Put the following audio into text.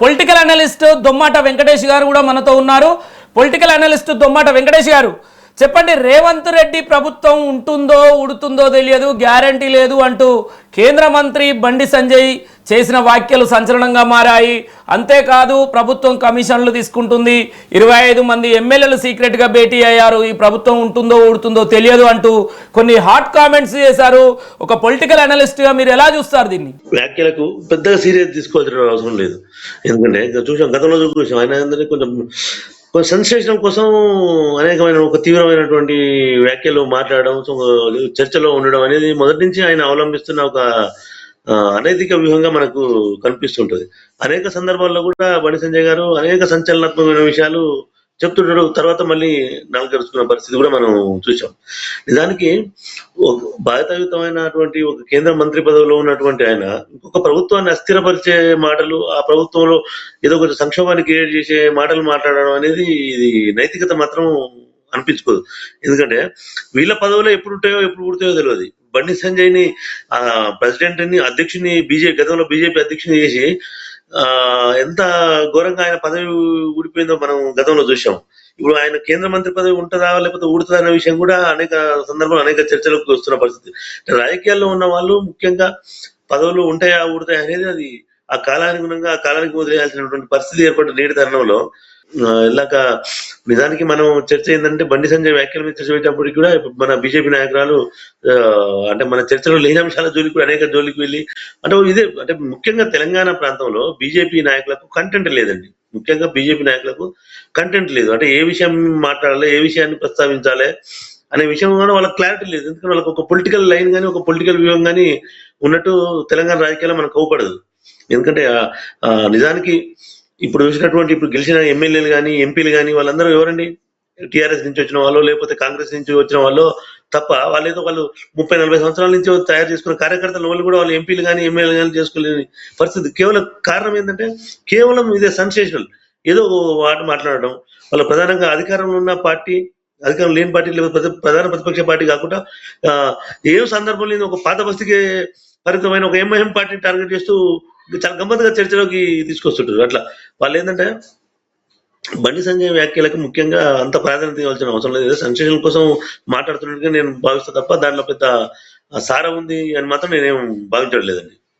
Political analyst Dommata Venkatesh గారు కూడా మనతో ఉన్నారు. పొలిటికల్ అనలిస్ట్ దొమ్మాట వెంకటేష్ గారు, చెప్పండి, రేవంత్ రెడ్డి ప్రభుత్వం ఉంటుందో ఉడుతుందో తెలియదు, గ్యారంటీ లేదు అంటూ కేంద్ర మంత్రి బండి సంజయ్ చేసిన వ్యాఖ్యలు సంచలనంగా మారాయి. అంతేకాదు ప్రభుత్వం కమిషన్లు తీసుకుంటుంది, 25 మంది ఎమ్మెల్యేలు సీక్రెట్గా భేటీ అయ్యారు, ఈ ప్రభుత్వం ఉంటుందో ఉడుతుందో తెలియదు అంటూ కొన్ని హాట్ కామెంట్స్ చేశారు. ఒక పొలిటికల్ అనలిస్ట్గా మీరు ఎలా చూస్తారు దీన్ని? వ్యాఖ్యలకు పెద్దగా సీరియస్ తీసుకోవాల్సిన అవసరం లేదు. ఎందుకంటే చూసాం, గతంలో చూసాం, ఆయన కొంచెం సెన్సేషన్ కోసం అనేకమైన ఒక తీవ్రమైనటువంటి వ్యాఖ్యలు మాట్లాడడం, చర్చలో ఉండడం అనేది మొదటి నుంచి ఆయన అవలంబిస్తున్న ఒక అనైతిక వ్యూహంగా మనకు కనిపిస్తుంటది. అనేక సందర్భాల్లో కూడా బండి సంజయ్ గారు అనేక సంచలనాత్మకమైన విషయాలు చెప్తుంటాడు, తర్వాత మళ్ళీ నాలుగరుచుకున్న పరిస్థితి కూడా మనం చూసాం. నిజానికి బాధ్యతాయుతమైనటువంటి ఒక కేంద్ర మంత్రి పదవిలో ఉన్నటువంటి ఆయన ఇంకొక ప్రభుత్వాన్ని అస్థిరపరిచే మాటలు, ఆ ప్రభుత్వంలో ఏదో కొంచెం సంక్షోభాన్ని క్రియేట్ చేసే మాటలు మాట్లాడడం అనేది ఇది నైతికత మాత్రం అనిపించుకోదు. ఎందుకంటే వీళ్ళ పదవులు ఎప్పుడు ఉంటాయో ఎప్పుడు ఊడతాయో తెలియదు. బండి సంజయ్ ని ప్రెసిడెంట్ ని అధ్యక్షుని గతంలో బీజేపీ అధ్యక్షుని చేసి ఎంత ఘోరంగా ఆయన పదవి ఊడిపోయిందో మనం గతంలో చూసాం. ఇప్పుడు ఆయన కేంద్ర మంత్రి పదవి ఉంటుందా లేకపోతే ఊడుతుందా అనే విషయం కూడా అనేక సందర్భాలు అనేక చర్చలకు వస్తున్న పరిస్థితి. రాజకీయాల్లో ఉన్న వాళ్ళు ముఖ్యంగా పదవులు ఉంటాయా ఊడతాయా అనేది అది ఆ కాలానుగుణంగా ఆ కాలానికి వదిలేయాల్సినటువంటి పరిస్థితి ఏర్పడిన నేటి తరుణంలో ఇలాక నిజానికి మనం చర్చ ఏంటంటే, బండి సంజయ్ వ్యాఖ్యల మీద చర్చ పెట్టినప్పటికీ కూడా మన బీజేపీ నాయకురాలు అంటే మన చర్చలో లేని అంశాల జోలికి అనేక జోలికి వెళ్ళి అంటే ముఖ్యంగా తెలంగాణ ప్రాంతంలో బీజేపీ నాయకులకు కంటెంట్ లేదండి. ముఖ్యంగా బీజేపీ నాయకులకు కంటెంట్ లేదు. అంటే ఏ విషయం మాట్లాడాలి, ఏ విషయాన్ని ప్రస్తావించాలి అనే విషయం కూడా వాళ్ళకి క్లారిటీ లేదు. ఎందుకంటే వాళ్ళకి ఒక పొలిటికల్ లైన్ కానీ ఒక పొలిటికల్ వ్యూహం కానీ ఉన్నట్టు తెలంగాణ రాజకీయాల్లో మనకు అవుపడదు. ఎందుకంటే నిజానికి ఇప్పుడు గెలిచిన ఎమ్మెల్యేలు కానీ ఎంపీలు కానీ వాళ్ళందరూ ఎవరండి? టీఆర్ఎస్ నుంచి వచ్చిన వాళ్ళు, లేకపోతే కాంగ్రెస్ నుంచి వచ్చిన వాళ్ళు తప్ప వాళ్ళు 30-40 సంవత్సరాల నుంచి తయారు చేసుకున్న కార్యకర్తల వాళ్ళు కూడా వాళ్ళు ఎంపీలు కానీ ఎమ్మెల్యేలు కానీ చేసుకోలేని పరిస్థితి. కేవలం కారణం ఏంటంటే కేవలం ఇదే సెన్సేషనల్ ఏదో మాట మాట్లాడడం. వాళ్ళు ప్రధానంగా అధికారంలో ఉన్న పార్టీ, అధికారం లేని పార్టీ, లేకపోతే ప్రధాన ప్రతిపక్ష పార్టీ కాకుండా ఏ సందర్భం లేని ఒక పాత బస్తీకి పరిమితమైన ఒక ఎంఐఎం పార్టీని టార్గెట్ చేస్తూ చాలా గమ్మత్తుగా చర్చలోకి తీసుకొస్తుంటారు. అట్లా వాళ్ళు ఏంటంటే బండి సంజయ్ వ్యాఖ్యలకు ముఖ్యంగా అంత ప్రాధాన్యత ఇవ్వాల్సిన అవసరం లేదు. సెన్సేషన్ కోసం మాట్లాడుతున్నట్టుగా నేను భావిస్తా తప్ప దాంట్లో పెద్ద సారం ఉంది అని మాత్రం నేనేం భావించడం లేదండి.